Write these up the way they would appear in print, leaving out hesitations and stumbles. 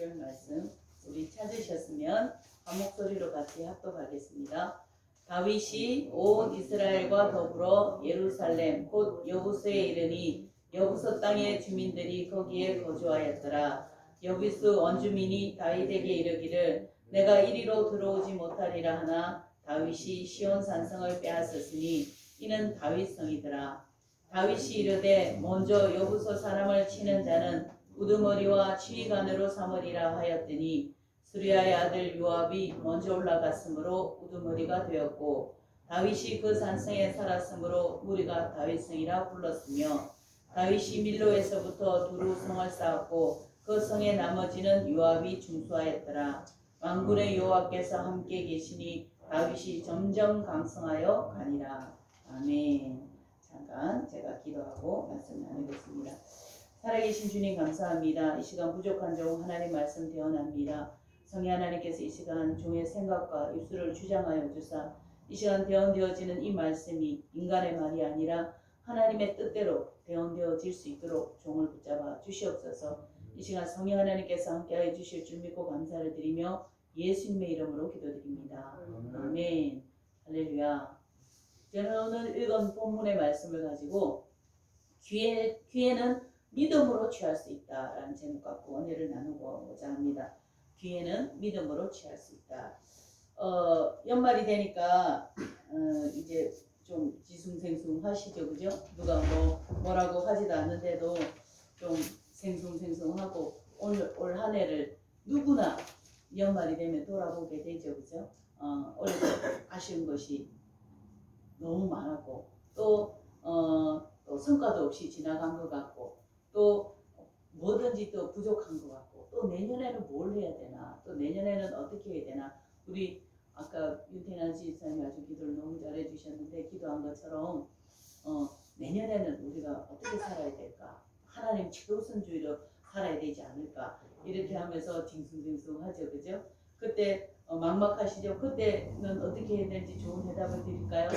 주일 말씀 우리 찾으셨으면 한 목소리로 같이 합독하겠습니다. 다윗이 온 이스라엘과 더불어 예루살렘 곧 여부스에 이르니 여부스 땅의 주민들이 거기에 거주하였더라. 여부스 원주민이 다윗에게 이르기를 내가 이리로 들어오지 못하리라 하나 다윗이 시온 산성을 빼앗았으니 이는 다윗성이더라. 다윗이 이르되 먼저 여부스 사람을 치는 자는 우두머리와 치위관으로 삼으리라 하였더니 수리아의 아들 요압이 먼저 올라갔으므로 우두머리가 되었고 다윗이 그 산성에 살았으므로 무리가 다윗성이라 불렀으며 다윗이 밀로에서부터 두루 성을 쌓았고 그 성의 나머지는 요압이 중수하였더라. 만군의 여호와께서 함께 계시니 다윗이 점점 강성하여 가니라. 아멘. 잠깐 제가 기도하고 말씀 나누겠습니다. 살아계신 주님 감사합니다. 이 시간 부족한 종 하나님 말씀 대언합니다. 성의 하나님께서 이 시간 종의 생각과 입술을 주장하여 주사 이 시간 대언되어지는 이 말씀이 인간의 말이 아니라 하나님의 뜻대로 대언되어질 수 있도록 종을 붙잡아 주시옵소서. 이 시간 성의 하나님께서 함께하여 주실 줄 믿고 감사를 드리며 예수님의 이름으로 기도드립니다. 아멘. 할렐루야. 저는 오늘 읽은 본문의 말씀을 가지고 기회는 믿음으로 취할 수 있다라는 제목 갖고 은혜를 나누고자 합니다. 기회는 믿음으로 취할 수 있다. 연말이 되니까 이제 좀 지숭생숭하시죠, 그죠? 누가 뭐라고 하지도 않는데도 좀 생숭생숭하고 올 한 해를 누구나 연말이 되면 돌아보게 되죠, 그죠? 올해도 아쉬운 것이 너무 많았고 또 성과도 없이 지나간 것 같고 또 뭐든지 또 부족한 것 같고 또 내년에는 뭘 해야 되나 또 내년에는 어떻게 해야 되나 우리 아까 윤태난 지사님이 아주 기도를 너무 잘해 주셨는데 기도한 것처럼 내년에는 우리가 어떻게 살아야 될까 하나님 최우선주의로 살아야 되지 않을까 이렇게 하면서 징숭징숭하죠 그죠? 그때 막막하시죠? 그때는 어떻게 해야 될지 좋은 대답을 드릴까요?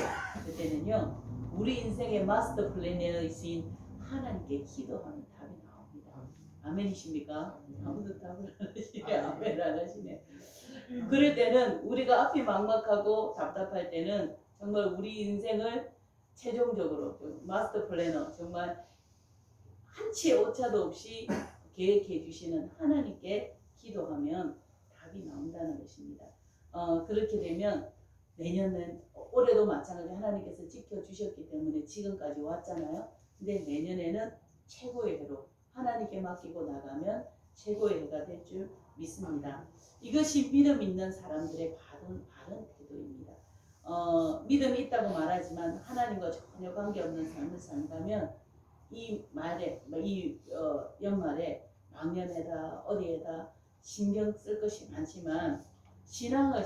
그때는요 우리 인생의 마스터 플래너이신 하나님께 기도하면 답이 나옵니다. 아멘이십니까? 아무도 답을 안 하시네. 아멘 안 하시네. 그럴 때는 우리가 앞이 막막하고 답답할 때는 정말 우리 인생을 최종적으로 마스터 플래너 정말 한치의 오차도 없이 계획해 주시는 하나님께 기도하면 답이 나온다는 것입니다. 그렇게 되면 내년은 올해도 마찬가지 하나님께서 지켜주셨기 때문에 지금까지 왔잖아요. 근데 내년에는 최고의 해로 하나님께 맡기고 나가면 최고의 해가 될 줄 믿습니다. 이것이 믿음 있는 사람들의 바른 태도입니다. 믿음이 있다고 말하지만 하나님과 전혀 관계없는 삶을 산다면 이 연말에 막년에다 어디에다 신경 쓸 것이 많지만 신앙을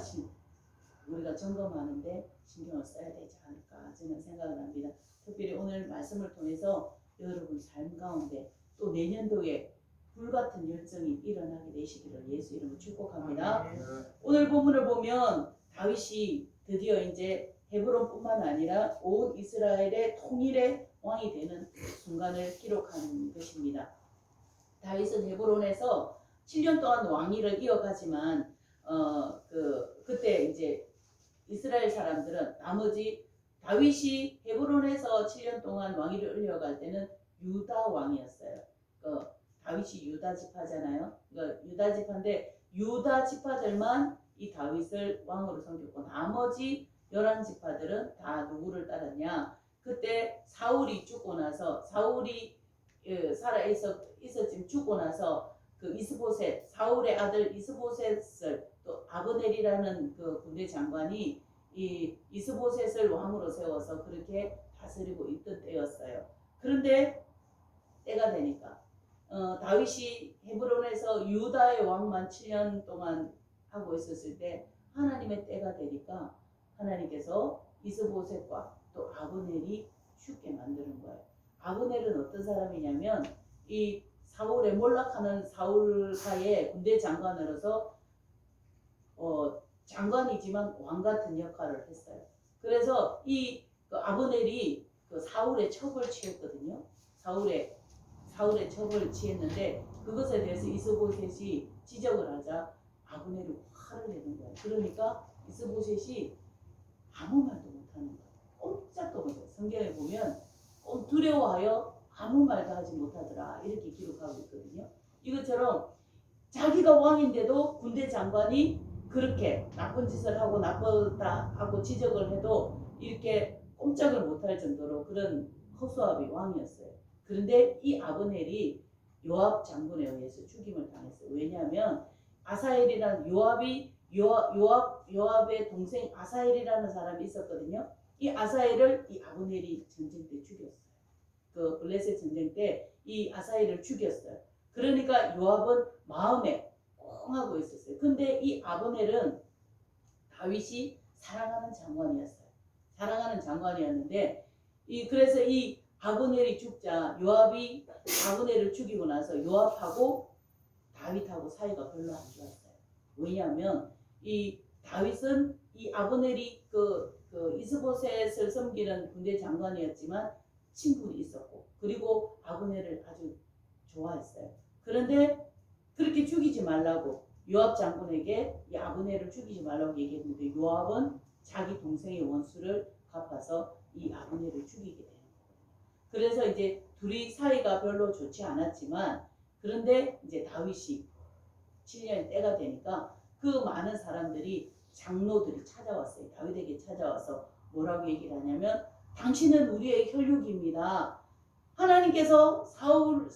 우리가 점검하는데 신경을 써야 되지 않을까 저는 생각을 합니다. 특별히 오늘 말씀을 통해서 여러분 삶 가운데 또 내년도에 불같은 열정이 일어나게 되시기를 예수 이름으로 축복합니다. 오늘 본문을 보면 다윗이 드디어 이제 헤브론뿐만 아니라 온 이스라엘의 통일의 왕이 되는 순간을 기록하는 것입니다. 다윗은 헤브론에서 7년 동안 왕위를 이어가지만 그때 이제 이스라엘 사람들은 나머지 다윗이 헤브론에서 7년 동안 왕위를 이어갈 때는 유다 왕이었어요. 다윗이 유다 지파잖아요. 유다 지파인데 유다 지파들만 이 다윗을 왕으로 섬겼고 나머지 11지파들은 다 누구를 따랐냐? 그때 사울이 죽고 나서 사울이 살아 있었지만 죽고 나서 그 이스보셋 사울의 아들 이스보셋을 또 아브넬이라는 그 군대 장관이 이 이스보셋을 왕으로 세워서 그렇게 다스리고 있던 때였어요. 그런데 때가 되니까 다윗이 헤브론에서 유다의 왕만 7년 동안 하고 있었을 때 하나님의 때가 되니까 하나님께서 이스보셋과 또 아브넬이 죽게 만드는 거예요. 아브넬은 어떤 사람이냐면 이 사울의 몰락하는 사울가의 군대 장관으로서 장관이지만 왕 같은 역할을 했어요. 그래서 그 아브넬이 그 사울의 첩을 취했거든요. 사울의 첩을 취했는데 그 그것에 대해서 이스보셋이 지적을 하자 아브넬이 화를 내는 거예요. 그러니까 이스보셋이 아무 말도 못하는 거예요. 꼼짝도 못해요. 성경에 보면 두려워하여 아무 말도 하지 못하더라 이렇게 기록하고 있거든요. 이것처럼 자기가 왕인데도 군대 장관이 그렇게 나쁜 짓을 하고 나쁘다 하고 지적을 해도 이렇게 꼼짝을 못할 정도로 그런 허수아비 왕이었어요. 그런데 이 아브넬이 요압 장군에 의해서 죽임을 당했어요. 왜냐하면 아사헬이라는 요압의 동생 아사헬이라는 사람이 있었거든요. 이 아사헬을 이 아브넬이 전쟁 때 죽였어요. 그 블레셋 전쟁 때 이 아사헬을 죽였어요. 그러니까 요압은 마음에 꽁하고 있었어요. 근데 이 아브넬은 다윗이 사랑하는 장관이었어요. 사랑하는 장관이었는데 그래서 이 아브넬이 죽자 요압이 아브넬을 죽이고 나서 요압하고 다윗하고 사이가 별로 안 좋았어요. 왜냐하면 이 다윗은 이 아브넬이 그 이스보셋을 섬기는 군대 장관이었지만 친분이 있었고 그리고 아브넬을 아주 좋아했어요. 그런데 그렇게 죽이지 말라고 요압 장군에게 이 아브넬을 죽이지 말라고 얘기했는데 요압은 자기 동생의 원수를 갚아서 이 아브넬을 죽이게 되는 거예요. 그래서 이제 둘이 사이가 별로 좋지 않았지만 그런데 이제 다윗이 7년 때가 되니까 그 많은 사람들이 장로들이 찾아왔어요. 다윗에게 찾아와서 뭐라고 얘기를 하냐면 당신은 우리의 혈육입니다. 하나님께서 사울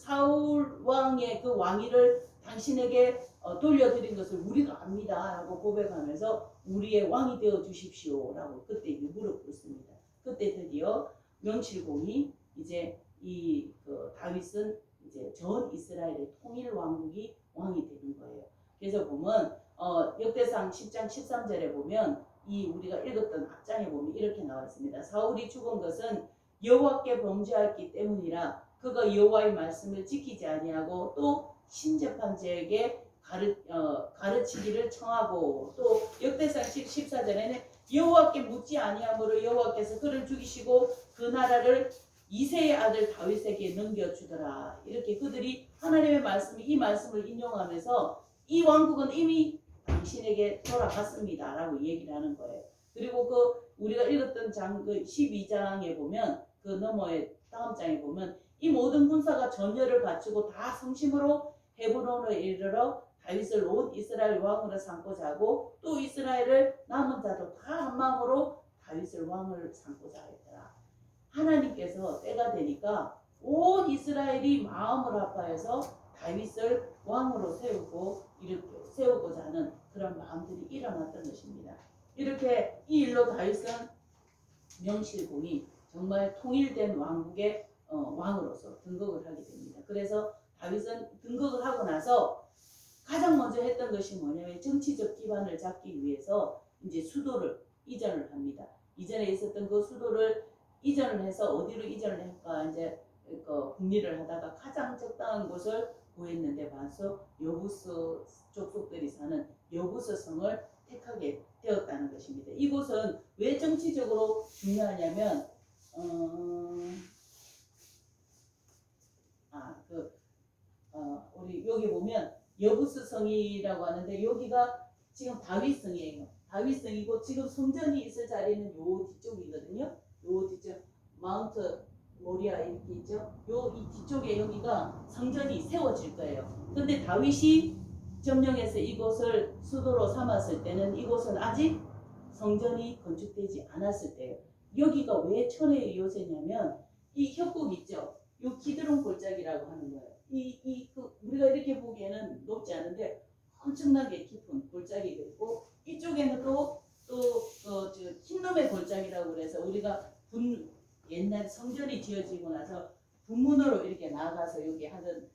왕의 그 왕위를 당신에게 돌려드린 것을 우리가 압니다. 라고 고백하면서 우리의 왕이 되어 주십시오. 라고 그때 물어보습니다. 그때 드디어 명실공히 이제 다윗은 이제 전 이스라엘의 통일 왕국이 왕이 되는 거예요. 그래서 보면 역대상 10장 13절에 보면 우리가 읽었던 앞장에 보면 이렇게 나와 있습니다. 사울이 죽은 것은 여호와께 범죄하였기 때문이라 그가 여호와의 말씀을 지키지 아니하고 또 신접한 자에게 가르치기를 청하고 또 역대상 14절에는 여호와께 묻지 아니하므로 여호와께서 그를 죽이시고 그 나라를 이새의 아들 다윗에게 넘겨주더라. 이렇게 그들이 하나님의 이 말씀을 인용하면서 이 왕국은 이미 당신에게 돌아갔습니다. 라고 얘기를 하는 거예요. 그리고 우리가 읽었던 12장에 보면 그 너머의 다음 장에 보면 이 모든 군사가 전열을 갖추고 다 성심으로 헤브론으로 이르러 다윗을 온 이스라엘 왕으로 삼고자 하고 또 이스라엘을 남은 자도 다 한 마음으로 다윗을 왕을 삼고자 했더라. 하나님께서 때가 되니까 온 이스라엘이 마음을 합하여서 다윗을 왕으로 세우고자 하는 그런 마음들이 일어났던 것입니다. 이렇게 이 일로 다윗은 명실공히 정말 통일된 왕국의 왕으로서 등극을 하게 됩니다. 그래서 다윗은 등극을 하고 나서 가장 먼저 했던 것이 뭐냐면 정치적 기반을 잡기 위해서 이제 수도를 이전을 합니다. 이전에 있었던 그 수도를 이전을 해서 어디로 이전을 할까 이제 궁리를 하다가 가장 적당한 곳을 구했는데 봐서 여부스 족속들이 사는 여부스 성을 택하게 되었다는 것입니다. 이곳은 왜 정치적으로 중요하냐면 우리 여기 보면 여부스 성이라고 하는데 여기가 지금 다윗 성이에요. 다윗 성이고 지금 성전이 있을 자리는 요 뒤쪽이거든요. 요 뒤쪽 마운트 모리아 이렇게 있죠. 이 뒤쪽에 여기가 성전이 세워질 거예요. 근데 다윗이 점령해서 이곳을 수도로 삼았을 때는 이곳은 아직 성전이 건축되지 않았을 때예요. 여기가 왜 천혜의 요새냐면 이 협곡 있죠. 요 기드론 골짜기라고 하는 거예요. 우리가 이렇게 보기에는 높지 않은데 엄청나게 깊은 골짜기가 있고 이쪽에는 또 흰놈의 골짜기라고 그래서 우리가 옛날 성전이 지어지고 나서 분문으로 이렇게 나가서 여기 하던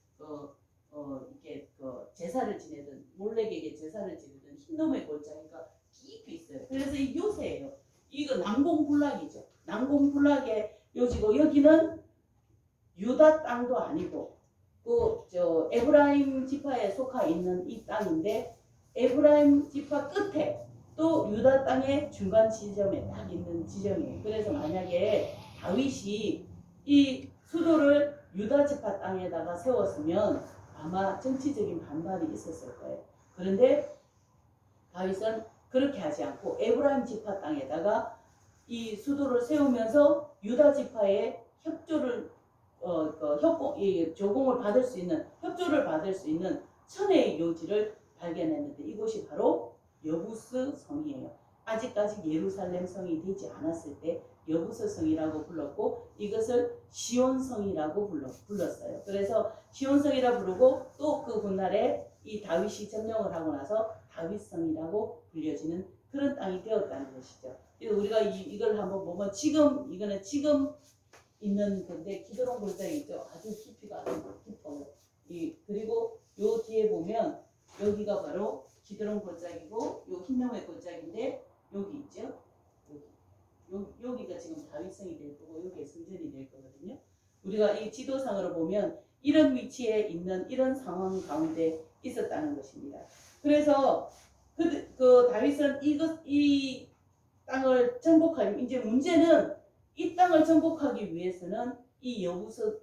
이렇게 제사를 지내던 몰렉에게 제사를 지내던 흰놈의 골짜기가 깊이 있어요. 그래서 이 요새예요. 이거 난공불락이죠. 난공불락의 요지고 여기는 유다 땅도 아니고 에브라임 지파에 속하 있는 이 땅인데 에브라임 지파 끝에 또 유다 땅의 중간 지점에 딱 있는 지점이에요. 그래서 만약에 다윗이 이 수도를 유다 지파 땅에다가 세웠으면 아마 정치적인 반발이 있었을 거예요. 그런데 다윗은 그렇게 하지 않고 에브라임 지파 땅에다가 이 수도를 세우면서 유다 지파의 협조를 조공을 받을 수 있는 협조를 받을 수 있는 천혜의 요지를 발견했는데 이곳이 바로 여부스 성이에요. 아직까지 예루살렘 성이 되지 않았을 때 여부스 성이라고 불렀고 이것을 시온 성이라고 불렀어요. 그래서 시온 성이라 부르고 또 그 훗날에 이 다윗이 점령을 하고 나서 다윗 성이라고 불려지는 그런 땅이 되었다는 것이죠. 우리가 이걸 한번 보면 이거는 지금 있는 건데 기드론 골짜기죠. 아주 깊이가 아주 깊어요. 그리고 요 뒤에 보면 여기가 바로 기드론 골짜기고 요 흰나무의 골짜기인데 여기 있죠. 여기가 지금 다윗성이 될 거고 여기가 성전이 될 거거든요. 우리가 이 지도상으로 보면 이런 위치에 있는 이런 상황 가운데 있었다는 것입니다. 그래서 그 다윗은 이 땅을 정복하기 이제 문제는 이 땅을 정복하기 위해서는 이 여부스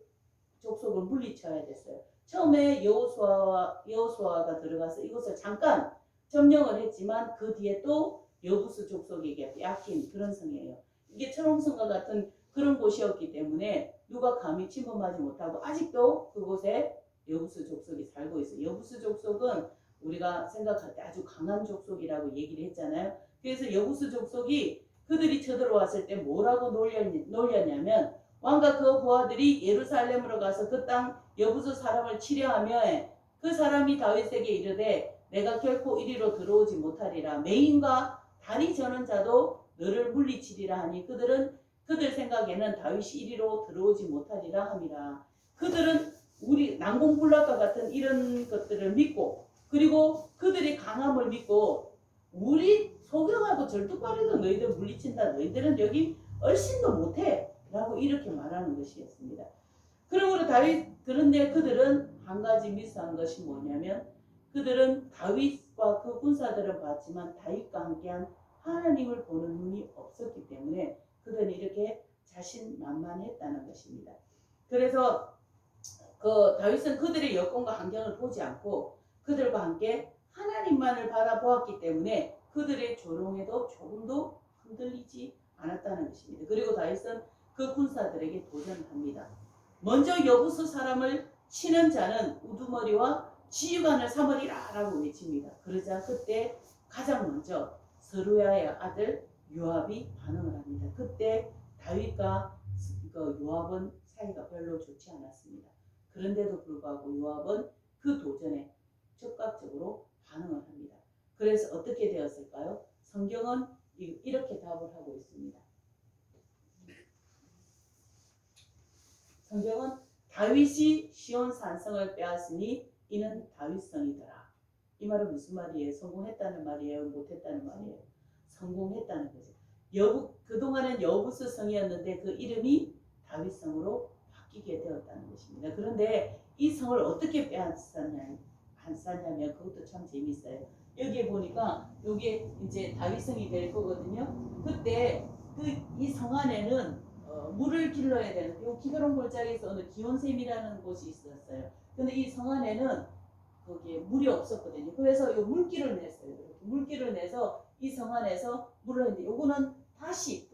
족속을 물리쳐야 됐어요. 처음에 여호수아가 들어가서 이곳을 잠깐 점령을 했지만 그 뒤에 또 여부스 족속에게 빼앗긴 그런 성이에요. 이게 철옹성과 같은 그런 곳이었기 때문에 누가 감히 침범하지 못하고 아직도 그곳에 여부스 족속이 살고 있어요. 여부스 족속은 우리가 생각할 때 아주 강한 족속이라고 얘기를 했잖아요. 그래서 여부스 족속이 그들이 쳐들어왔을 때 뭐라고 놀렸냐면 왕과 그 부하들이 예루살렘으로 가서 그 땅 여부스 사람을 치려하며 그 사람이 다윗에게 이르되 내가 결코 이리로 들어오지 못하리라. 맹인과 다리 저는 자도 너를 물리치리라 하니 그들 생각에는 다윗이 이리로 들어오지 못하리라 함이라. 그들은 우리 난공불락과 같은 이런 것들을 믿고 그리고 그들이 강함을 믿고 우리 소경하고 절뚝발에도 너희들 물리친다. 너희들은 여기 얼씬도 못해 라고 이렇게 말하는 것이었습니다. 그러므로 그런데 그들은 한 가지 미스한 것이 뭐냐면 그들은 다윗과 그 군사들은 봤지만 다윗과 함께한 하나님을 보는 눈이 없었기 때문에 그들은 이렇게 자신만만했다는 것입니다. 그래서 그 다윗은 그들의 여건과 환경을 보지 않고 그들과 함께 하나님만을 바라보았기 때문에 그들의 조롱에도 조금도 흔들리지 않았다는 것입니다. 그리고 다윗은 그 군사들에게 도전합니다. 먼저 여부스 사람을 치는 자는 우두머리와 지휘관을 삼으리라 라고 외칩니다. 그러자 그때 가장 먼저 스루야의 아들 요압이 반응을 합니다. 그때 다윗과 요압은 사이가 별로 좋지 않았습니다. 그런데도 불구하고 요압은 그 도전에 적극적으로 반응을 합니다. 그래서 어떻게 되었을까요? 성경은 이렇게 답을 하고 있습니다. 성경은 다윗이 시온 산성을 빼앗으니 이는 다윗성이더라. 이 말은 무슨 말이에요? 성공했다는 말이에요? 못했다는 말이에요? 성공했다는 거죠. 그동안은 여부스 성이었는데 그 이름이 다윗성으로 바뀌게 되었다는 것입니다. 그런데 이 성을 어떻게 빼앗았냐면 그것도 참 재밌어요. 여기에 보니까 이게 이제 다윗성이 될 거거든요. 그때 이 성 안에는 물을 길러야 되는 요 기드론 골짜기에서 어느 기온샘이라는 곳이 있었어요. 근데 이 성 안에는 거기에 물이 없었거든요. 그래서 요 물길을 냈어요. 이렇게 물길을 내서 이 성 안에서 물을 했는데 요거는 다시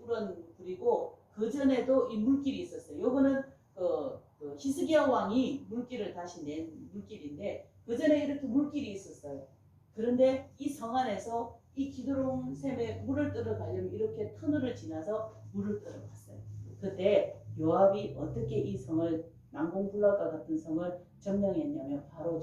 뿌리고 그 전에도 이 물길이 있었어요. 요거는 히스기야 왕이 물길을 다시 낸 물길인데 그 전에 이렇게 물길이 있었어요. 그런데 이 성 안에서 이 기드론 샘에 물을 들어가려면 이렇게 터널을 지나서 물을 들어갔어요. 그때 요압이 어떻게 이 성을 난공불락과 같은 성을 점령했냐면 바로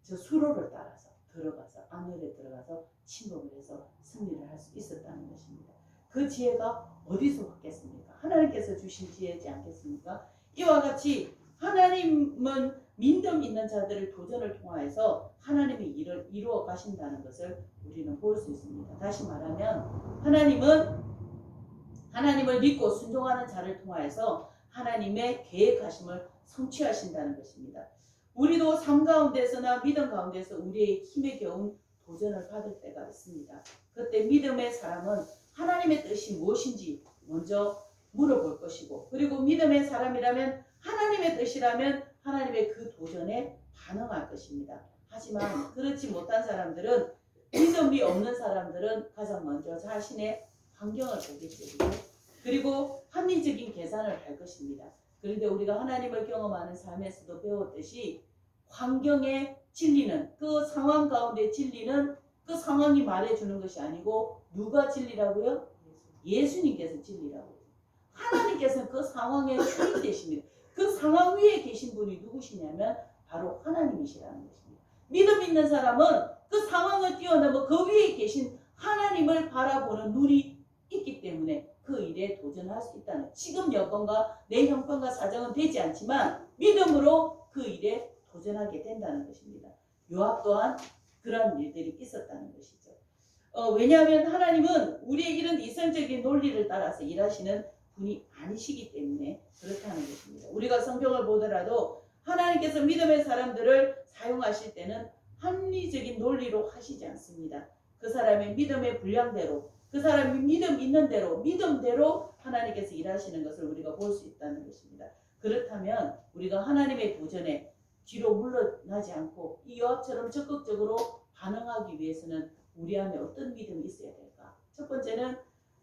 저 수로를 따라서 들어가서 안열에 들어가서 침범을 해서 승리를 할 수 있었다는 것입니다. 그 지혜가 어디서 왔겠습니까? 하나님께서 주신 지혜지 않겠습니까? 이와 같이 하나님은 민덤 있는 자들의 도전을 통하여서 하나님의 일을 이루어 가신다는 것을 우리는 볼 수 있습니다. 다시 말하면 하나님을 믿고 순종하는 자를 통하여서 하나님의 계획하심을 성취하신다는 것입니다. 우리도 삶 가운데서나 믿음 가운데서 우리의 힘에 겨운 도전을 받을 때가 있습니다. 그때 믿음의 사람은 하나님의 뜻이 무엇인지 먼저 물어볼 것이고 그리고 믿음의 사람이라면 하나님의 뜻이라면 하나님의 그 도전에 반응할 것입니다. 하지만 그렇지 못한 사람들은, 믿음이 없는 사람들은 가장 먼저 자신의 환경을 보겠죠. 그리고 합리적인 계산을 할 것입니다. 그런데 우리가 하나님을 경험하는 삶에서도 배웠듯이 환경의 진리는, 그 상황 가운데 진리는 그 상황이 말해주는 것이 아니고 누가 진리라고요? 예수님께서 진리라고요. 하나님께서는 그 상황에 주인 되십니다. 그 상황 위에 계신 분이 누구시냐면 바로 하나님이시라는 것입니다. 믿음 있는 사람은 그 상황을 뛰어넘어 그 위에 계신 하나님을 바라보는 눈이 있기 때문에 그 일에 도전할 수 있다는, 지금 여건과 내 형편과 사정은 되지 않지만 믿음으로 그 일에 도전하게 된다는 것입니다. 요압 또한 그런 일들이 있었다는 것이죠. 왜냐하면 하나님은 우리의 이런 이성적인 논리를 따라서 일하시는 분이 아니시기 때문에 그렇다는 것입니다. 우리가 성경을 보더라도 하나님께서 믿음의 사람들을 사용하실 때는 합리적인 논리로 하시지 않습니다. 그 사람의 믿음의 분량대로, 그 사람이 믿음 있는 대로, 믿음대로 하나님께서 일하시는 것을 우리가 볼 수 있다는 것입니다. 그렇다면 우리가 하나님의 도전에 뒤로 물러나지 않고 이 요압처럼 적극적으로 반응하기 위해서는 우리 안에 어떤 믿음이 있어야 될까? 첫 번째는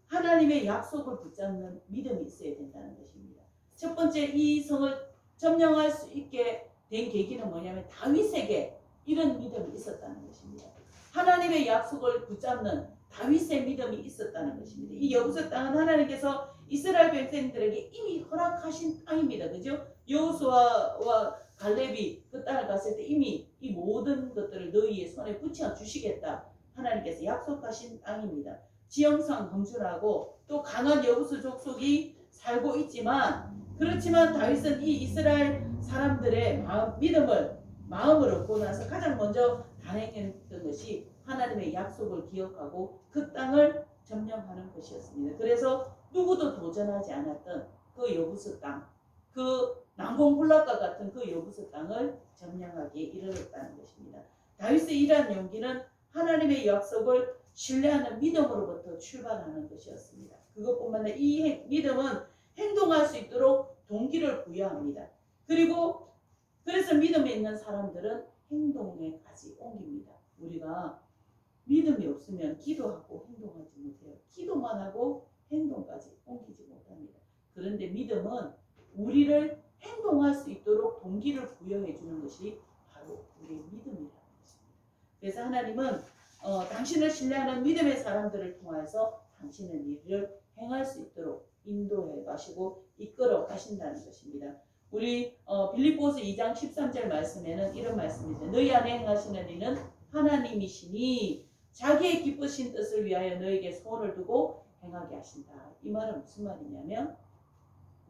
하나님의 약속을 붙잡는 믿음이 있어야 된다는 것입니다. 첫 번째, 이 성을 점령할 수 있게 된 계기는 뭐냐면 다윗에게 이런 믿음이 있었다는 것입니다. 하나님의 약속을 붙잡는 다윗의 믿음이 있었다는 것입니다. 이 여부서 땅은 하나님께서 이스라엘 백성들에게 이미 허락하신 땅입니다. 그죠? 여호수아와 갈렙이 그 땅을 갔을 때 이미 이 모든 것들을 너희의 손에 붙여 주시겠다, 하나님께서 약속하신 땅입니다. 지형상 건줄하고 또 강한 여부수 족속이 살고 있지만, 그렇지만 다윗은 이 이스라엘 사람들의 믿음을 마음으로 얻고 나서 가장 먼저 단행했던 것이 하나님의 약속을 기억하고 그 땅을 점령하는 것이었습니다. 그래서 누구도 도전하지 않았던 그 여부수 땅, 그 난공불락과 같은 그 여부수 땅을 점령하기에 이르렀다는 것입니다. 다윗의 이러한 용기는 하나님의 약속을 신뢰하는 믿음으로부터 출발하는 것이었습니다. 그것뿐만 아니라 이 믿음은 행동할 수 있도록 동기를 부여합니다. 그리고 그래서 믿음에 있는 사람들은 행동에까지 옮깁니다. 우리가 믿음이 없으면 기도하고 행동하지 못해요. 기도만 하고 행동까지 옮기지 못합니다. 그런데 믿음은 우리를 행동할 수 있도록 동기를 부여해 주는 것이 바로 우리의 믿음이라는 것입니다. 그래서 하나님은 당신을 신뢰하는 믿음의 사람들을 통해서 당신의 일을 행할 수 있도록 인도해 가시고 이끌어 가신다는 것입니다. 우리 빌립보서 2장 13절 말씀에는 이런 말씀이죠. 너희 안에 행하시는 이는 하나님이시니 자기의 기쁘신 뜻을 위하여 너에게 소원을 두고 행하게 하신다. 이 말은 무슨 말이냐면,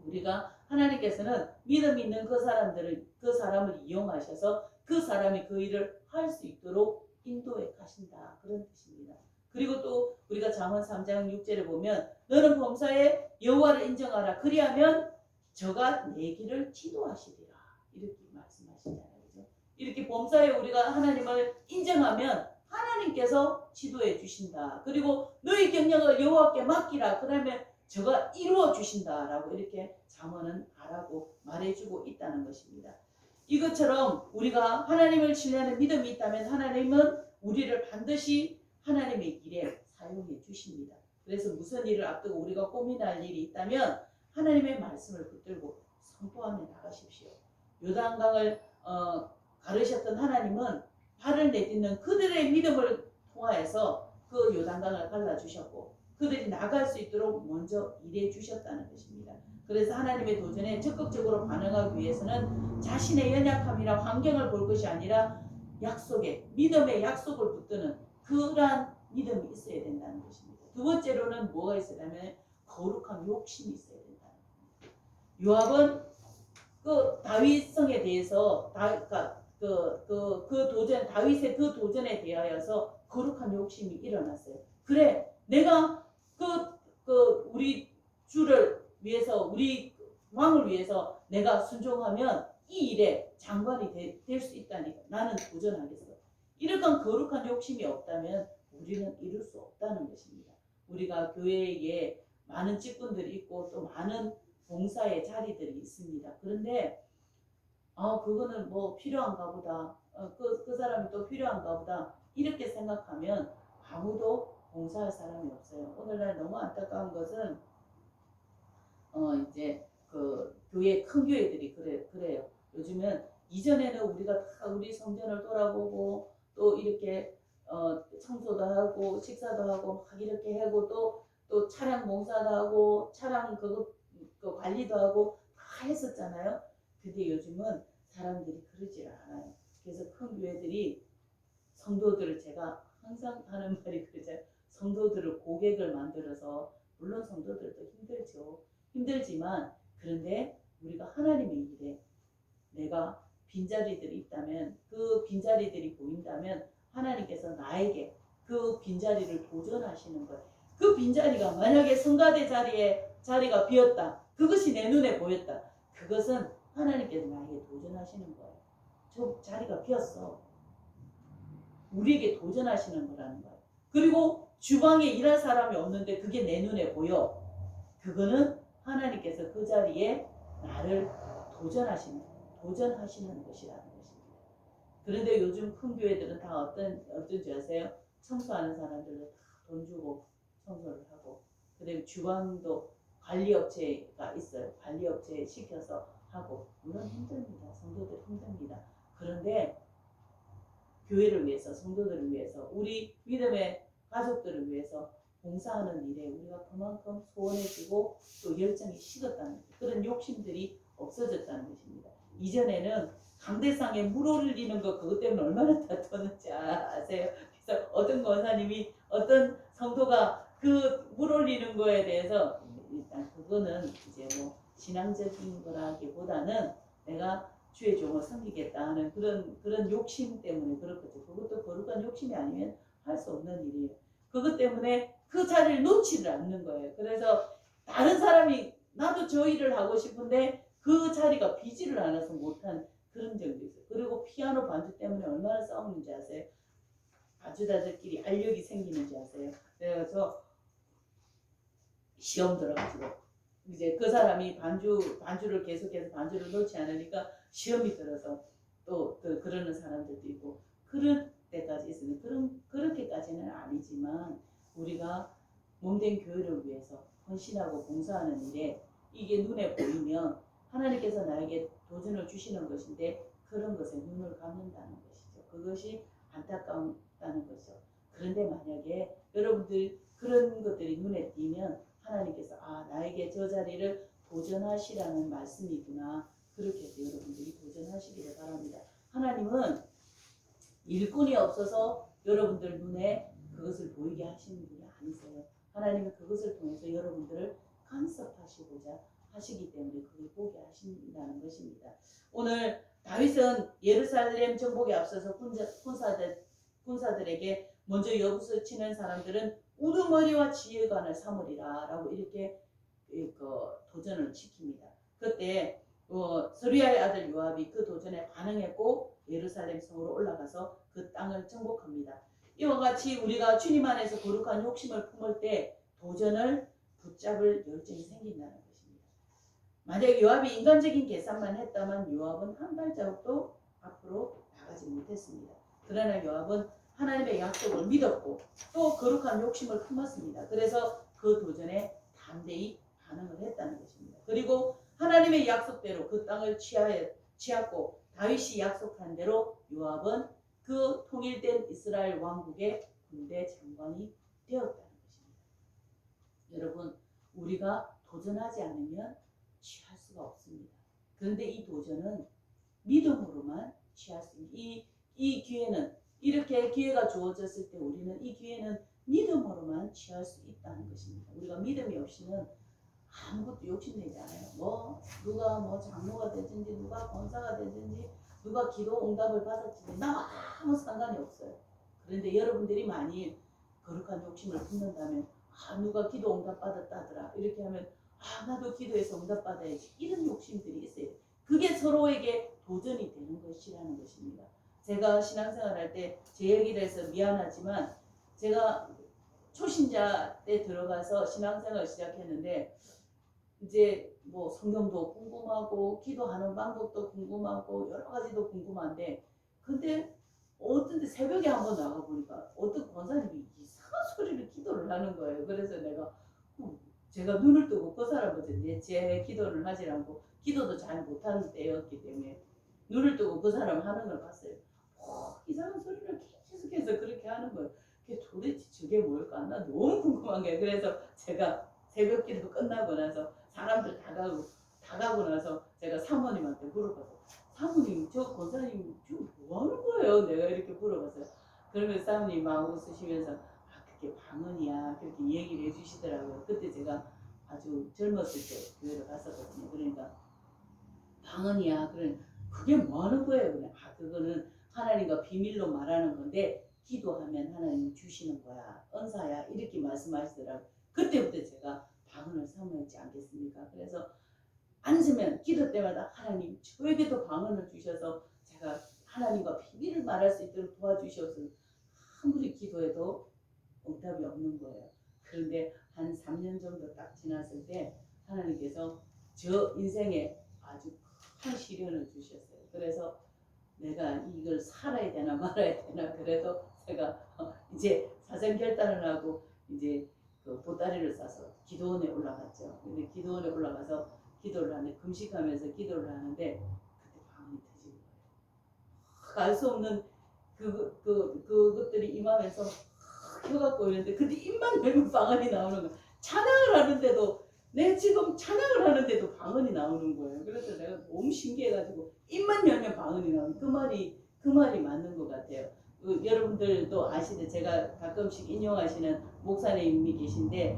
우리가 하나님께서는 믿음 있는 그 사람을 이용하셔서 그 사람이 그 일을 할 수 있도록 인도해 가신다, 그런 뜻입니다. 그리고 또 우리가 잠언 3장 6절에 보면 너는 범사에 여호와를 인정하라, 그리하면 저가 내 길을 지도하시리라, 이렇게 말씀하시잖아요. 그렇죠? 이렇게 범사에 우리가 하나님을 인정하면 하나님께서 지도해 주신다. 그리고 너희 경력을 여호와께 맡기라, 그러면 저가 이루어 주신다라고 이렇게 잠언은 하라고 말해주고 있다는 것입니다. 이것처럼 우리가 하나님을 신뢰하는 믿음이 있다면 하나님은 우리를 반드시 하나님의 일에 사용해 주십니다. 그래서 무슨 일을 앞두고 우리가 고민할 일이 있다면 하나님의 말씀을 붙들고 선포하며 나가십시오. 요단강을 가르셨던 하나님은 발을 내딛는 그들의 믿음을 통하여서 그 요단강을 갈라주셨고 그들이 나갈 수 있도록 먼저 일해 주셨다는 것입니다. 그래서 하나님의 도전에 적극적으로 반응하기 위해서는 자신의 연약함이나 환경을 볼 것이 아니라 약속에, 믿음의 약속을 붙드는 그러한 믿음이 있어야 된다는 것입니다. 두 번째로는 뭐가 있어야하면 거룩한 욕심이 있어야 된다는 겁니다. 요압은 그 다윗성에 대해서 다윗의 그 도전에 대하여서 거룩한 욕심이 일어났어요. 그래, 내가 우리 주를 위해서, 우리 왕을 위해서 내가 순종하면 이 일에 장관이 될 수 있다니까 나는 도전하겠어. 이러한 거룩한 욕심이 없다면 우리는 이룰 수 없다는 것입니다. 우리가 교회에 많은 직분들이 있고 또 많은 봉사의 자리들이 있습니다. 그런데 아 그거는 뭐 필요한가 보다. 그 사람이 또 필요한가 보다. 이렇게 생각하면 아무도 봉사할 사람이 없어요. 오늘날 너무 안타까운 것은 이제 그 교회 큰 교회들이 그래요. 요즘은 이전에는 우리가 다 우리 성전을 돌아보고 또 이렇게 청소도 하고 식사도 하고 막 이렇게 하고 또 차량 봉사도 하고 차량 그 관리도 하고 다 했었잖아요. 근데 요즘은 사람들이 그러질 않아요. 그래서 큰 교회들이 성도들을 제가 항상 하는 말이 그러죠. 성도들을 고객을 만들어서 물론 성도들도 힘들죠. 힘들지만 그런데 우리가 하나님의 일에 내가 빈자리들이 있다면 그 빈자리들이 보인다면 하나님께서 나에게 그 빈자리를 도전하시는 거예요. 그 빈자리가 만약에 성가대 자리가 비었다. 그것이 내 눈에 보였다. 그것은 하나님께서 나에게 도전하시는 거예요. 저 자리가 비었어. 우리에게 도전하시는 거라는 거예요. 그리고 주방에 일할 사람이 없는데 그게 내 눈에 보여. 그거는 하나님께서 그 자리에 나를 도전하시는 것이라는 것입니다. 그런데 요즘 큰 교회들은 다 어떤지 아세요? 청소하는 사람들은 다 돈 주고 청소를 하고, 그다음에 주방도 관리업체가 있어요. 관리업체에 시켜서 하고, 물론 힘듭니다. 성도들 힘듭니다. 그런데 교회를 위해서, 성도들을 위해서, 우리 믿음의 가족들을 위해서 봉사하는 일에 우리가 그만큼 소원해지고 또 열정이 식었다는 그런 욕심들이 없어졌다는 것입니다. 이전에는 강대상에 물 올리는 거 그것 때문에 얼마나 다투었는지 아세요? 그래서 어떤 권사님이 어떤 성도가 그 물 올리는 거에 대해서 일단 그거는 이제 뭐 신앙적인 거라기보다는 내가 주의 종을 섬기겠다 하는 그런 욕심 때문에 그렇거든요. 그것도 거룩한 욕심이 아니면 할 수 없는 일이에요. 그것 때문에 그 자리를 놓지를 않는 거예요. 그래서 다른 사람이 나도 저 일을 하고 싶은데 그 자리가 비지를 않아서 못한 그런 적도 있어요. 그리고 피아노 반주 때문에 얼마나 싸우는지 아세요? 반주자들끼리 알력이 생기는지 아세요? 그래서 시험 들어가지고 이제 그 사람이 반주를 계속해서 반주를 놓지 않으니까 시험이 들어서 또 그러는 사람들도 있고 그럴 때까지 있으면 그렇게까지는 아니지만 우리가 몸된 교회를 위해서 헌신하고 봉사하는 일에 이게 눈에 보이면 하나님께서 나에게 도전을 주시는 것인데 그런 것에 눈을 감는다는 것이죠. 그것이 안타깝다는 것이죠. 그런데 만약에 여러분들 그런 것들이 눈에 띄면 하나님께서 나에게 저 자리를 도전하시라는 말씀이구나. 그렇게 해서 여러분들이 도전하시기를 바랍니다. 하나님은 일꾼이 없어서 여러분들 눈에 그것을 보이게 하시는 분이 아니세요. 하나님은 그것을 통해서 여러분들을 간섭하시고자 하시기 때문에 그걸 보게 하신다는 것입니다. 오늘 다윗은 예루살렘 정복에 앞서서 군사들에게 먼저 여부서 치는 사람들은 우두머리와 지휘관을 삼으리라 라고 이렇게 도전을 시킵니다. 그때 스루야의 아들 요압이 그 도전에 반응했고 예루살렘 성으로 올라가서 그 땅을 정복합니다. 이와 같이 우리가 주님 안에서 거룩한 욕심을 품을 때 도전을 붙잡을 열정이 생긴다는 것입니다. 만약 요압이 인간적인 계산만 했다면 요압은 한 발자국도 앞으로 나가지 못했습니다. 그러나 요압은 하나님의 약속을 믿었고 또 거룩한 욕심을 품었습니다. 그래서 그 도전에 담대히 반응을 했다는 것입니다. 그리고 하나님의 약속대로 그 땅을 취하고 다윗이 약속한 대로 요압은 그 통일된 이스라엘 왕국의 군대 장관이 되었다는 것입니다. 여러분, 우리가 도전하지 않으면 취할 수가 없습니다. 그런데 이 도전은 믿음으로만 취할 수 있습니다. 이 기회는 이렇게 기회가 주어졌을 때 우리는 이 기회는 믿음으로만 취할 수 있다는 것입니다. 우리가 믿음이 없이는 아무것도 욕심내지 않아요. 누가 장로가 되든지 누가 권사가 되든지 누가 기도 응답을 받았든지 나와 아무 상관이 없어요. 그런데 여러분들이 많이 거룩한 욕심을 품는다면 누가 기도 응답 받았다더라 이렇게 하면 나도 기도해서 응답 받아야지 이런 욕심들이 있어요. 그게 서로에게 도전이 되는 것이라는 것입니다. 제가 신앙생활 할 때 제 얘기를 해서 미안하지만 제가 초신자 때 들어가서 신앙생활을 시작했는데 이제 뭐 성경도 궁금하고 기도하는 방법도 궁금하고 여러 가지도 궁금한데 근데 어떤 데 새벽에 한번 나가 보니까 어떤 권사님이 이상한 소리를 기도를 하는 거예요. 그래서 내가 제가 눈을 뜨고 그 사람한테 제 기도를 하지 않고 기도도 잘 못하는 때였기 때문에 눈을 뜨고 그 사람 하는 걸 봤어요. 이상한 소리를 계속해서 그렇게 하는 거예요. 그게 도대체 저게 뭘까? 나 너무 궁금한 거예요. 그래서 제가 새벽 기도 끝나고 나서 사람들 다 가고 나서 제가 사모님한테 물어봤어요. 사모님, 저 권사님 지금 뭐 하는 거예요? 내가 이렇게 물어봤어요. 그러면 사모님 막 웃으시면서 그게 방언이야. 그렇게 얘기를 해주시더라고요. 그때 제가 아주 젊었을 때 교회를 갔었거든요. 그러니까 방언이야. 그래 그게 뭐 하는 거예요? 그래. 그거는 하나님과 비밀로 말하는 건데 기도하면 하나님 주시는 거야. 은사야. 이렇게 말씀하시더라고요. 그때부터 제가 방언을 사모했지 않겠습니까? 그래서 앉으면 기도 때마다 하나님 저에게도 방언을 주셔서 제가 하나님과 비밀을 말할 수 있도록 도와주셔서 아무리 기도해도 응답이 없는 거예요. 그런데 한 3년 정도 딱 지났을 때 하나님께서 저 인생에 아주 큰 시련을 주셨어요. 그래서 내가 이걸 살아야 되나 말아야 되나 그래도 제가 이제 사정 결단을 하고 이제 그 보따리를 싸서 기도원에 올라갔죠. 근데 기도원에 올라가서 기도를 하는데 금식하면서 기도를 하는데 그때 방언이 터진 거예요. 알 수 없는 그것들이 임하면서 켜갖고 있는데 근데 입만 열면 방언이 나오는 거야. 찬양을 하는데도 내 지금 찬양을 하는데도 방언이 나오는 거예요. 그래서 내가 너무 신기해가지고 입만 열면 방언이 나오는 그 말이 맞는 것 같아요. 여러분들도 아시듯 제가 가끔씩 인용하시는 목사님이 계신데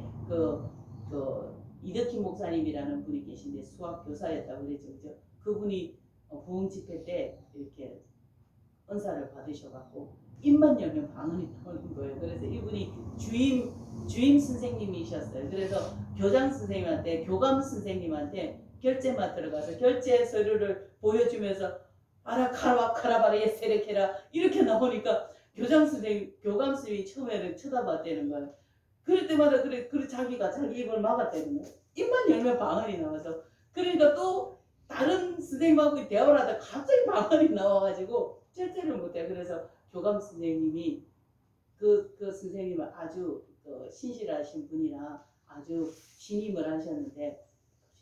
이덕희 목사님이라는 분이 계신데 수학 교사였다고 그랬죠, 그죠? 그분이 부흥 집회 때 이렇게 은사를 받으셔갖고 입만 열면 방언이 나오는 거예요. 그래서 이분이 주임 선생님이셨어요. 그래서 교장 선생님한테 교감 선생님한테 결제 맡으러 가서 결제 서류를 보여주면서 아라카라바카라바라 예세레케라 이렇게 나오니까 교장 선생님 교감 선생님이 처음에는 쳐다봤다는 거예요. 그럴 때마다 그래 자기가 자기 입을 막았다는 거예요. 입만 열면 방언이 나와서 그러니까 또 다른 선생님하고 대화를 하다 갑자기 방언이 나와가지고 절제를 못해. 그래서 교감 선생님이 그 선생님은 아주 신실하신 분이라 아주 신임을 하셨는데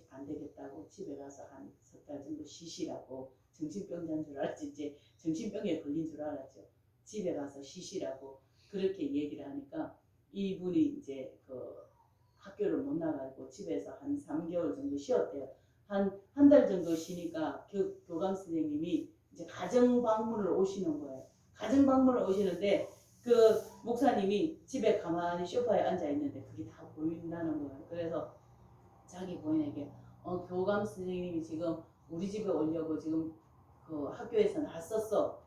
안 되겠다고 집에 가서 한 석 달 정도 쉬시라고 정신병자인 줄 알았지. 이제 정신병에 걸린 줄 알았죠. 집에 가서 쉬시라고 그렇게 얘기를 하니까 이분이 이제 학교를 못 나가고 집에서 한 3개월 정도 쉬었대요. 한 달 정도 쉬니까 교감 선생님이 이제 가정 방문을 오시는 거예요. 가정 방문을 오시는데 그 목사님이 집에 가만히 소파에 앉아 있는데 그게 다 보인다는 거예요. 그래서 자기 부인에게 교감 선생님이 지금 우리 집에 오려고 지금 그 학교에서 났었어.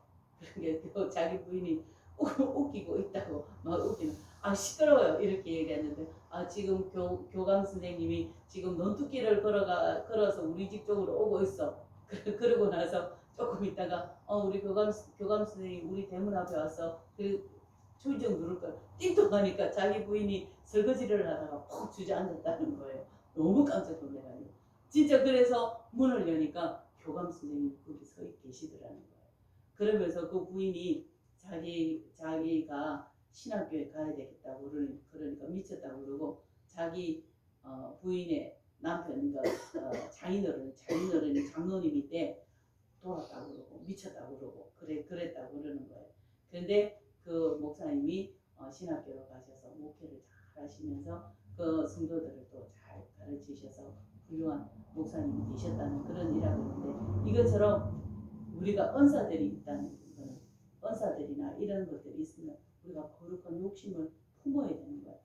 그러니까 자기 부인이 웃기고 있다고 막 웃기는. 시끄러워요 이렇게 얘기했는데 지금 교감 선생님이 지금 논두길을 걸어서 우리 집 쪽으로 오고 있어. 그러고 나서 조금 있다가 우리 교감 선생님 우리 대문 앞에 와서 초인종 누를 거야. 띵동하니까 자기 부인이 설거지를 하다가 푹 주저앉았다는 거예요. 너무 깜짝 놀래가지고 진짜 그래서 문을 여니까 교감 선생님이 거기 서 계시더라는 거예요. 그러면서 그 부인이 자기가 신학교에 가야 되겠다고 그러니까 미쳤다고 그러고 자기 부인의 남편 장인어른이 장로님이 때 돌았다고 그러고 미쳤다고 그러고 그랬다고 그러는 거예요. 그런데 그 목사님이 신학교로 가셔서 목회를 잘 하시면서 그 성도들을 또 잘 가르치셔서 훌륭한 목사님이 되셨다는 그런 일화가 있는데 이것처럼 우리가 은사들이 있다는 거는 은사들이나 이런 것들이 있으면 우리가 거룩한 욕심을 품어야 되는 거예요.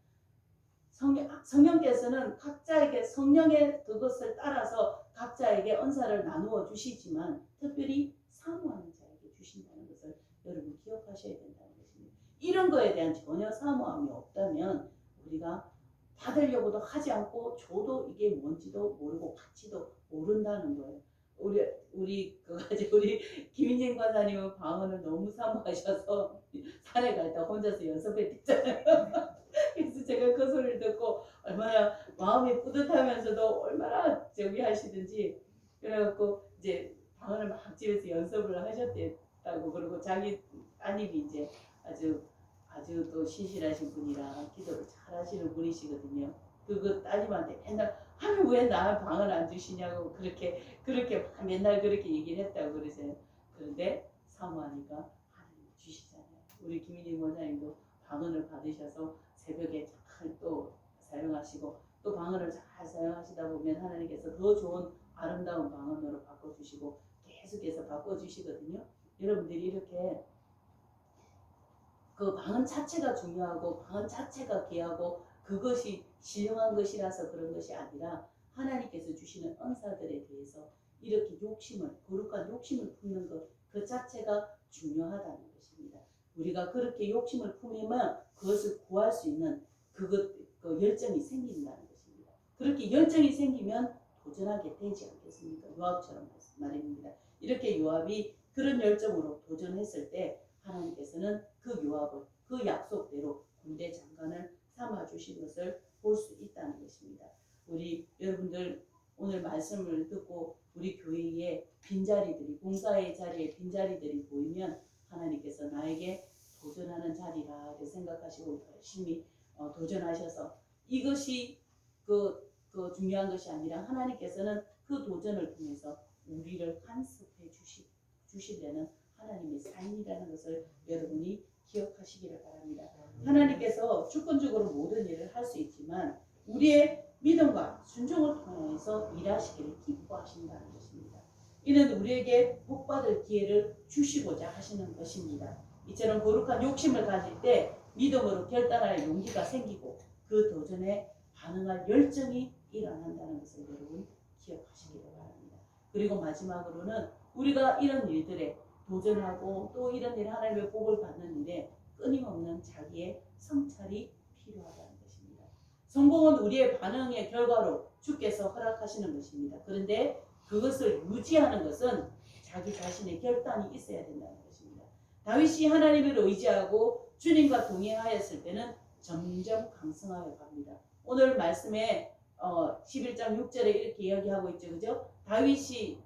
성령께서는 각자에게 성령의 그것을 따라서 각자에게 은사를 나누어 주시지만 특별히 사모하는 자에게 주신다는 것을 여러분 기억하셔야 된다는 것입니다. 이런 거에 대한 전혀 사모함이 없다면 우리가 받으려고도 하지 않고 줘도 이게 뭔지도 모르고 받지도 모른다는 거예요. 우리 김인진 관사님은 방언을 너무 사모하셔서 산에 갈 때 혼자서 연습했잖아요. 그래서 제가 그 소리를 듣고 얼마나 마음이 뿌듯하면서도 얼마나 저기 하시든지 그래갖고 이제 방언을 막 집에서 연습을 하셨다고 그러고 자기 따님이 이제 아주 또 신실하신 분이라 기도를 잘 하시는 분이시거든요. 그 따님한테 맨날 하면 왜 나 방언 안 주시냐고 그렇게 맨날 그렇게 얘기를 했다고 그러세요. 그런데 사모하니까 하나님 주시잖아요. 우리 김인희 원장님도 방언을 받으셔서 새벽에 잘 또 사용하시고 또 방언을 잘 사용하시다 보면 하나님께서 더 좋은 아름다운 방언으로 바꿔주시고 계속해서 바꿔주시거든요. 여러분들이 이렇게 그 방언 자체가 중요하고 방언 자체가 귀하고 그것이 신령한 것이라서 그런 것이 아니라 하나님께서 주시는 은사들에 대해서 이렇게 거룩한 욕심을 품는 것 그 자체가 중요하다는 것입니다. 우리가 그렇게 욕심을 품으면 그것을 구할 수 있는 그 열정이 생긴다는 것입니다. 그렇게 열정이 생기면 도전하게 되지 않겠습니까? 요압처럼 말입니다. 이렇게 요압이 그런 열정으로 도전했을 때 하나님께서는 그 요압을 그 약속대로 군대 장관을 삼아주신 것을 볼 수 있다는 것입니다. 우리 여러분들 오늘 말씀을 듣고 우리 교회에 빈자리들이 봉사의 자리에 빈자리들이 보이면 하나님께서 나에게 도전하는 자리라 생각하시고 열심히 도전하셔서 이것이 그 중요한 것이 아니라 하나님께서는 그 도전을 통해서 우리를 간섭해 주시려는 하나님의 사인이라는 것을 여러분이 기억하시기를 바랍니다. 하나님께서 주권적으로 모든 일을 할 수 있지만 우리의 믿음과 순종을 통해서 일하시기를 기뻐하신다는 것입니다. 이는 우리에게 복받을 기회를 주시고자 하시는 것입니다. 이처럼 거룩한 욕심을 가질 때 믿음으로 결단할 용기가 생기고 그 도전에 반응할 열정이 일어난다는 것을 여러분 기억하시기를 바랍니다. 그리고 마지막으로는 우리가 이런 일들에 도전하고 또 이런 일 하나님의 복을 받는 일에 끊임없는 자기의 성찰이 필요하다는 것입니다. 성공은 우리의 반응의 결과로 주께서 허락하시는 것입니다. 그런데 그것을 유지하는 것은 자기 자신의 결단이 있어야 된다는 것입니다. 다윗이 하나님을 의지하고 주님과 동행하였을 때는 점점 강성하여 갑니다. 오늘 말씀에 11장 6절에 이렇게 이야기하고 있죠. 그죠? 다윗이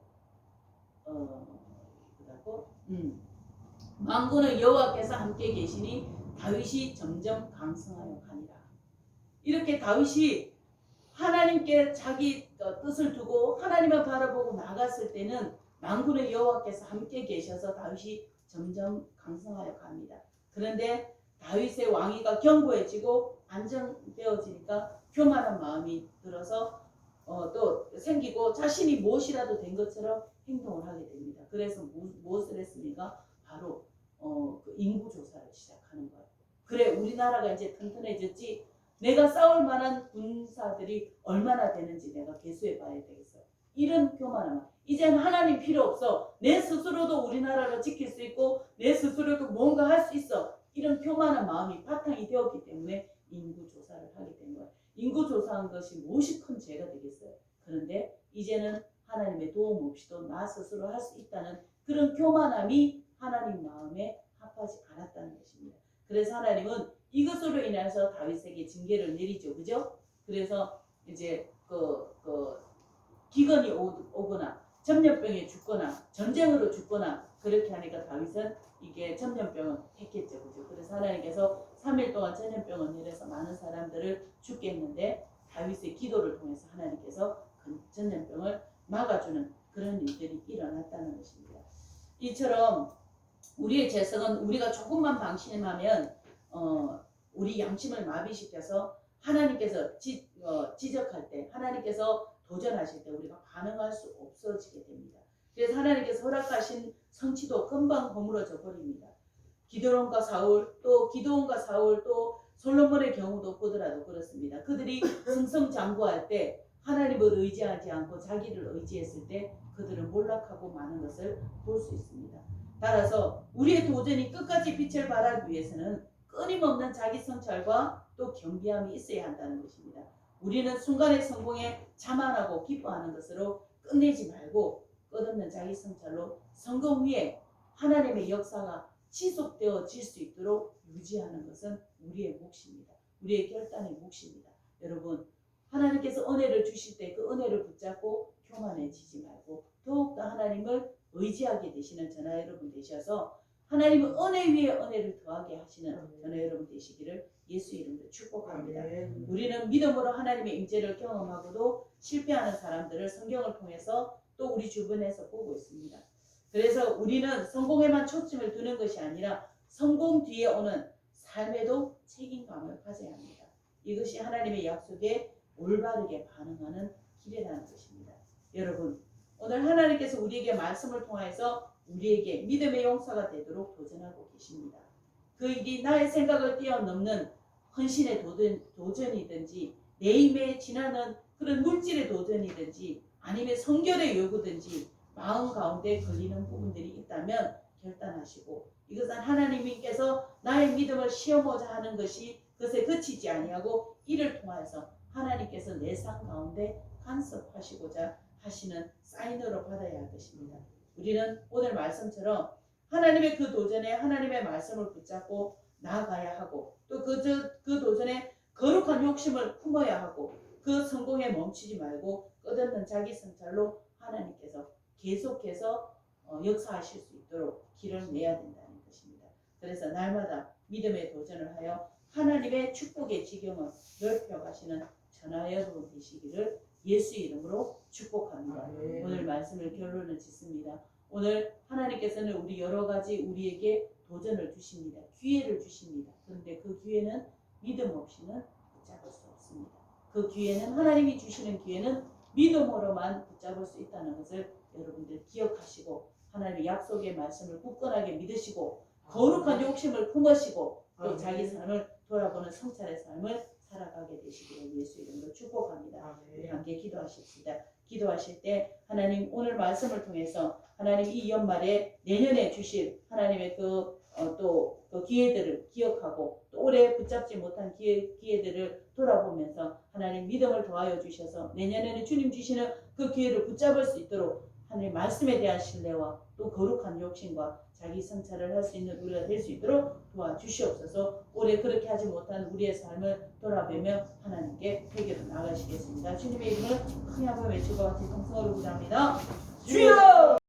만군의 여호와께서 함께 계시니 다윗이 점점 강성하여 가니라. 이렇게 다윗이 하나님께 자기 뜻을 두고 하나님을 바라보고 나갔을 때는 만군의 여호와께서 함께 계셔서 다윗이 점점 강성하여 갑니다. 그런데 다윗의 왕위가 견고해지고 안정되어지니까 교만한 마음이 들어서 또 생기고 자신이 무엇이라도 된 것처럼 행동을 하게 됩니다. 그래서 무엇을 했습니까? 바로 그 인구 조사를 시작하는 거예요. 그래 우리나라가 이제 튼튼해졌지 내가 싸울 만한 군사들이 얼마나 되는지 내가 계수해 봐야 되겠어. 이런 교만함. 이제는 하나님 필요 없어. 내 스스로도 우리나라를 지킬 수 있고 내 스스로도 뭔가 할 수 있어. 이런 교만한 마음이 바탕이 되었기 때문에 인구조사를 하게 된 거예요. 인구조사한 것이 무엇이 큰 죄가 되겠어요. 그런데 이제는 하나님의 도움 없이도 나 스스로 할 수 있다는 그런 교만함이 하나님 마음에 합하지 않았다는 것입니다. 그래서 하나님은 이것으로 인해서 다윗에게 징계를 내리죠. 그죠? 그래서 이제 기근이 오거나 전염병에 죽거나 전쟁으로 죽거나 그렇게 하니까 다윗은 이게 전염병을 택했죠. 그죠? 그래서 하나님께서 3일 동안 전염병을 내려서 많은 사람들을 죽게 했는데 다윗의 기도를 통해서 하나님께서 그 전염병을 막아주는 그런 일들이 일어났다는 것입니다. 이처럼 우리의 재성은 우리가 조금만 방심하면 우리 양심을 마비시켜서 하나님께서 지적할 때 하나님께서 도전하실 때 우리가 반응할 수 없어지게 됩니다. 그래서 하나님께서 허락하신 성취도 금방 허물어져 버립니다. 기드온과 사울 또 솔로몬의 경우도 보더라도 그렇습니다. 그들이 승승장구할 때 하나님을 의지하지 않고 자기를 의지했을 때 그들은 몰락하고 마는 것을 볼 수 있습니다. 따라서 우리의 도전이 끝까지 빛을 발하기 위해서는 끊임없는 자기 성찰과 또 겸비함이 있어야 한다는 것입니다. 우리는 순간의 성공에 자만하고 기뻐하는 것으로 끝내지 말고 끝없는 자기 성찰로 성공 위에 하나님의 역사가 지속되어질 수 있도록 유지하는 것은 우리의 몫입니다. 우리의 결단의 몫입니다. 여러분 하나님께서 은혜를 주실 때 그 은혜를 붙잡고 교만해지지 말고 더욱더 하나님을 의지하게 되시는 저나 여러분 되셔서 하나님은 은혜 위에 은혜를 더하게 하시는 저나 여러분 되시기를 예수 이름으로 축복합니다. 우리는 믿음으로 하나님의 임재를 경험하고도 실패하는 사람들을 성경을 통해서 또 우리 주변에서 보고 있습니다. 그래서 우리는 성공에만 초점을 두는 것이 아니라 성공 뒤에 오는 삶에도 책임감을 가져야 합니다. 이것이 하나님의 약속에 올바르게 반응하는 길이라는 것입니다. 여러분 오늘 하나님께서 우리에게 말씀을 통해서 우리에게 믿음의 용사가 되도록 도전하고 계십니다. 그 일이 나의 생각을 뛰어넘는 헌신의 도전이든지 내 힘에 지나는 그런 물질의 도전이든지 아니면 성결의 요구든지 마음 가운데 걸리는 부분들이 있다면 결단하시고 이것은 하나님께서 나의 믿음을 시험하자 하는 것이 그것에 그치지 아니하고 이를 통해서 하나님께서 내 삶 가운데 간섭하시고자 하시는 사인으로 받아야 할 것입니다. 우리는 오늘 말씀처럼 하나님의 그 도전에 하나님의 말씀을 붙잡고 나아가야 하고 또 그 도전에 거룩한 욕심을 품어야 하고 그 성공에 멈추지 말고 끝없는 자기 성찰로 하나님께서 계속해서 역사하실 수 있도록 길을 내야 된다는 것입니다. 그래서 날마다 믿음의 도전을 하여 하나님의 축복의 지경을 넓혀가시는 저나 여러분 되시기를 예수 이름으로 축복합니다. 오늘 말씀을 결론을 짓습니다. 오늘 하나님께서는 우리 여러 가지 우리에게 도전을 주십니다. 기회를 주십니다. 그런데 그 기회는 믿음 없이는 붙잡을 수 없습니다. 그 기회는 하나님이 주시는 기회는 믿음으로만 붙잡을 수 있다는 것을 여러분들 기억하시고 하나님의 약속의 말씀을 굳건하게 믿으시고 거룩한 욕심을 품으시고 또 자기 삶을 돌아보는 성찰의 삶을 살아가게 되시기를 예수 이름으로 축복합니다. 우리 함께 기도하십시다. 기도하실 때 하나님 오늘 말씀을 통해서 하나님 이 연말에 내년에 주실 하나님의 그 기회들을 기억하고 또 올해 붙잡지 못한 기회들을 돌아보면서 하나님 믿음을 더하여 주셔서 내년에는 주님 주시는 그 기회를 붙잡을 수 있도록 하나님 말씀에 대한 신뢰와 또 거룩한 욕심과 자기 성찰을 할 수 있는 우리가 될 수 있도록 도와주시옵소서. 올해 그렇게 하지 못한 우리의 삶을 돌아보며 하나님께 회개로 나가시겠습니다. 주님의 이름을 크게 한번 외치고 같이 동성으로 기도합니다. 주여!